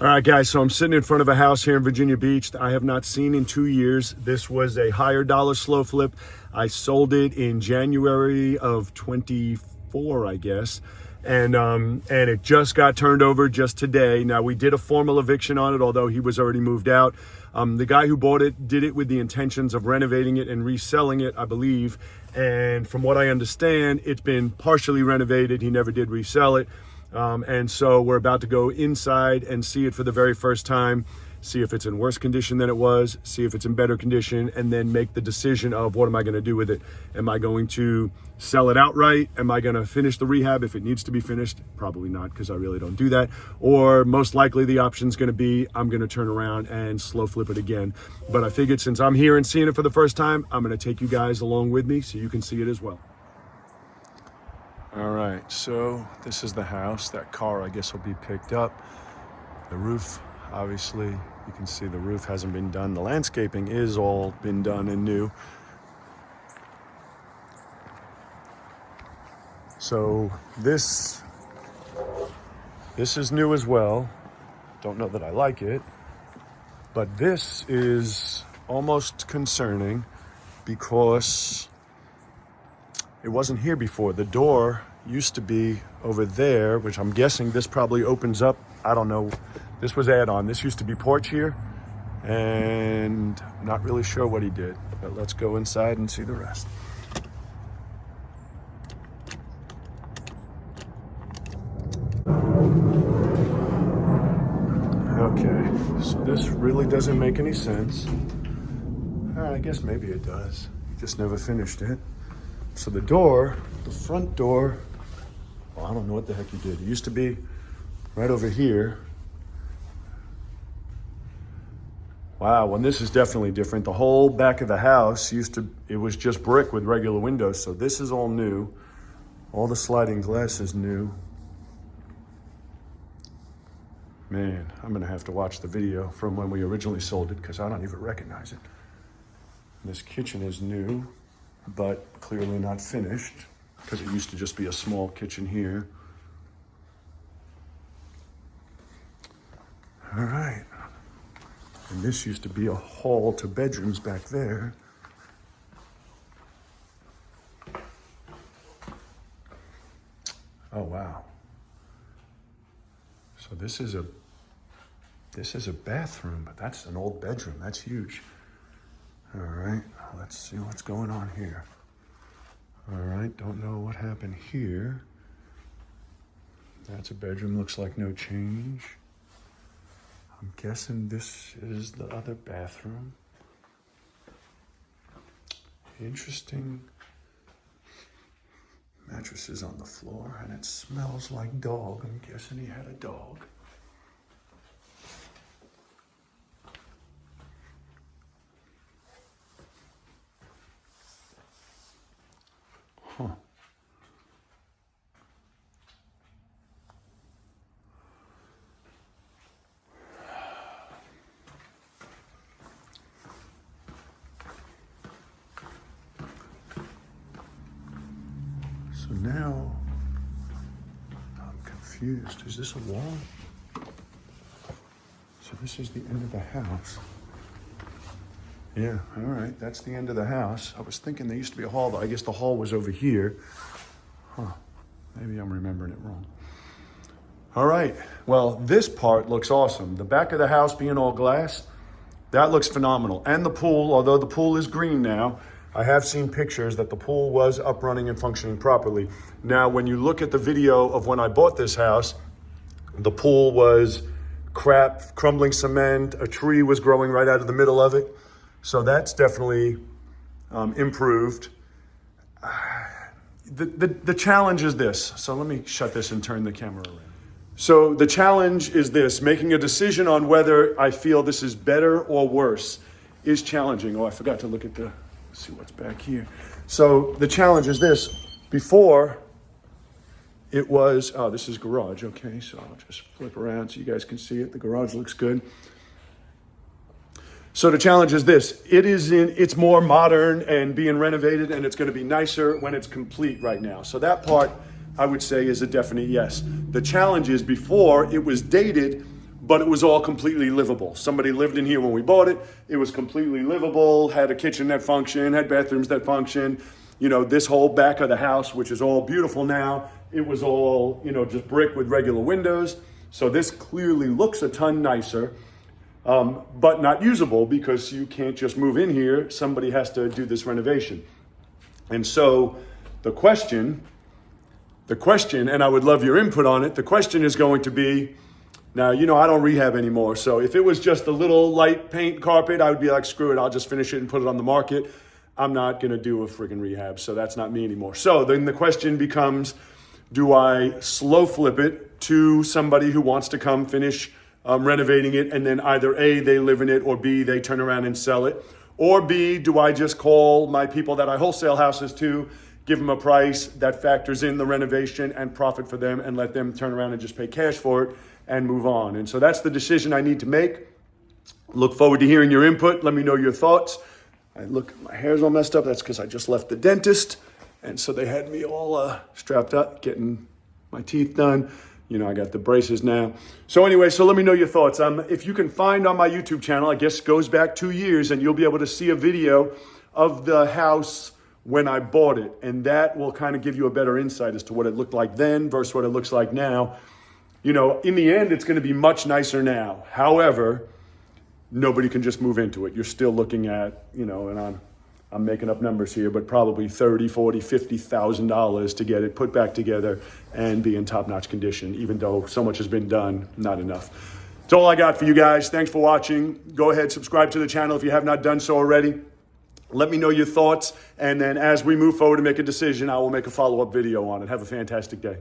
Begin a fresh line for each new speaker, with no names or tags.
All right, guys, so I'm sitting in front of a house here in Virginia Beach that I have not seen in 2 years. This was a higher dollar slow flip. I sold it in January of 24, I guess. And it just got turned over just today. Now, we did a formal eviction on it, although he was already moved out. The guy who bought it did it with the intentions of renovating it and reselling it, I believe. And from what I understand, it's been partially renovated. He never did resell it. And so we're about to go inside and see it for the very first time, see if it's in worse condition than it was, see if it's in better condition, and then make the decision of what am I going to do with it. Am I going to sell it outright? Am I going to finish the rehab if it needs to be finished? Probably not, because I really don't do that. Or most likely the option's going to be I'm going to turn around and slow flip it again. But I figured since I'm here and seeing it for the first time, I'm going to take you guys along with me so you can see it as well. All right, so this is the house. That car, I guess, will be picked up. The roof, obviously, you can see the roof hasn't been done. The landscaping is all been done and new. So this is new as well. Don't know that I like it, but this is almost concerning because it wasn't here before. The door used to be over there, which I'm guessing this probably opens up. I don't know. This was add-on. This used to be porch here, and I'm not really sure what he did, but let's go inside and see the rest. Okay, so this really doesn't make any sense. I guess maybe it does. Just never finished it. So the door, the front door, well, I don't know what the heck he did. It used to be right over here. Wow, well, this is definitely different. The whole back of the house it was just brick with regular windows. So this is all new. All the sliding glass is new. Man, I'm gonna have to watch the video from when we originally sold it because I don't even recognize it. This kitchen is new, but clearly not finished because it used to just be a small kitchen here. All right. And this used to be a hall to bedrooms back there. Oh, wow. So this is a bathroom, but that's an old bedroom. That's huge. All right, let's see what's going on here. All right, don't know what happened here. That's a bedroom, looks like no change. I'm guessing this is the other bathroom. Interesting. Mattresses on the floor, and it smells like dog. I'm guessing he had a dog. Huh. So now I'm confused. Is this a wall? So this is the end of the house. Yeah, all right, that's the end of the house. I was thinking there used to be a hall, but I guess the hall was over here. Huh, maybe I'm remembering it wrong. All right, well, this part looks awesome. The back of the house being all glass, that looks phenomenal. And the pool, although the pool is green now, I have seen pictures that the pool was up running and functioning properly. Now, when you look at the video of when I bought this house, the pool was crap, crumbling cement, a tree was growing right out of the middle of it. So that's definitely improved. The challenge is this. So let me shut this and turn the camera around. So the challenge is this, making a decision on whether I feel this is better or worse is challenging. Oh, I forgot to look at let's see what's back here. So the challenge is this. Before it was, oh, this is garage. Okay, so I'll just flip around so you guys can see it. The garage looks good. So the challenge is this, it's more modern and being renovated, and it's going to be nicer when it's complete right now. So that part, I would say, is a definite yes. The challenge is before it was dated but it was all completely livable. Somebody lived in here when we bought it. It was completely livable, had a kitchen that functioned, had bathrooms that functioned. You know, this whole back of the house, which is all beautiful now, it was all, you know, just brick with regular windows. So this clearly looks a ton nicer, but not usable because you can't just move in here. Somebody has to do this renovation. And so the question, and I would love your input on it, the question is going to be, now, you know, I don't rehab anymore. So if it was just a little light paint carpet, I would be like, screw it, I'll just finish it and put it on the market. I'm not gonna do a friggin' rehab, so that's not me anymore. So then the question becomes, do I slow flip it to somebody who wants to come finish renovating it, and then either A, they live in it, or B, they turn around and sell it? Or B, do I just call my people that I wholesale houses to, give them a price that factors in the renovation and profit for them, and let them turn around and just pay cash for it and move on? And so that's the decision I need to make. Look forward to hearing your input. Let me know your thoughts. My hair's all messed up. That's because I just left the dentist. And so they had me all strapped up, getting my teeth done. You know, I got the braces now. So anyway, so let me know your thoughts. If you can find on my YouTube channel, I guess goes back 2 years, and you'll be able to see a video of the house when I bought it. And that will kind of give you a better insight as to what it looked like then versus what it looks like now. You know, in the end, it's going to be much nicer now. However, nobody can just move into it. You're still looking at, you know, and I'm making up numbers here, but probably $30,000, $40,000, $50,000 to get it put back together and be in top-notch condition, even though so much has been done, not enough. That's all I got for you guys. Thanks for watching. Go ahead, subscribe to the channel if you have not done so already. Let me know your thoughts, and then as we move forward to make a decision, I will make a follow-up video on it. Have a fantastic day.